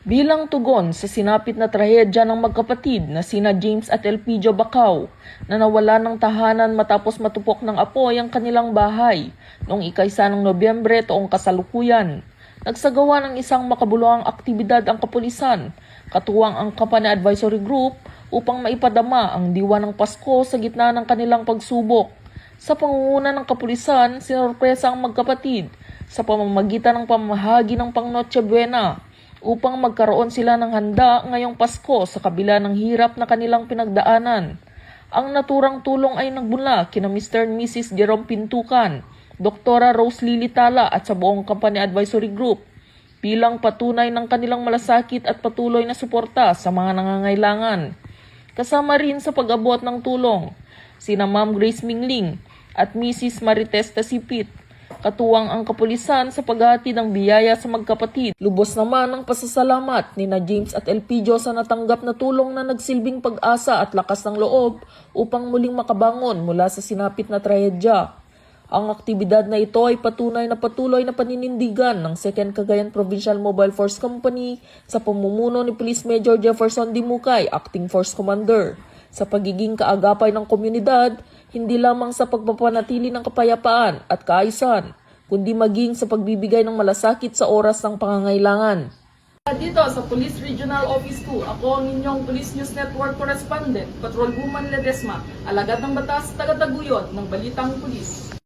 Bilang tugon sa sinapit na trahedya ng magkapatid na sina James at Elpidio Bacau na nawala ng tahanan matapos matupok ng apoy ang kanilang bahay noong ika-1 ng Nobyembre taong kasalukuyan, nagsagawa ng isang makabuluhang aktibidad ang kapulisan, katuwang ang Company Advisory Group upang maipadama ang diwa ng Pasko sa gitna ng kanilang pagsubok. Sa pangunguna ng kapulisan, sinurpresa ang magkapatid sa pamamagitan ng pamahagi ng pang Noche Buena upang magkaroon sila ng handa ngayong Pasko sa kabila ng hirap na kanilang pinagdaanan. Ang naturang tulong ay nagbula kina Mr. and Mrs. Jerome Pintukan, Dr. Rose Lily Tala at sa buong Company Advisory Group bilang patunay ng kanilang malasakit at patuloy na suporta sa mga nangangailangan. Kasama rin sa pag-abot ng tulong sina Ma'am Grace Mingling at Mrs. Marites Tasipit, katuwang ang kapulisan sa paghatid ng biyaya sa magkapatid. Lubos naman ang pasasalamat ni na James at Elpidio sa natanggap na tulong na nagsilbing pag-asa at lakas ng loob upang muling makabangon mula sa sinapit na trahedya. Ang aktibidad na ito ay patunay na patuloy na paninindigan ng 2nd Cagayan Provincial Mobile Force Company sa pamumuno ni Police Major Jefferson Dimukay, Acting Force Commander, sa pagiging kaagapay ng komunidad, hindi lamang sa pagpapanatili ng kapayapaan at kaayusan, kundi maging sa pagbibigay ng malasakit sa oras ng pangangailangan. Dito sa Police Regional Office 2, ako ang inyong Police News Network Correspondent, Patrolwoman Ledesma, alagad ng batas, taga-taguyod ng Balitang Pulis.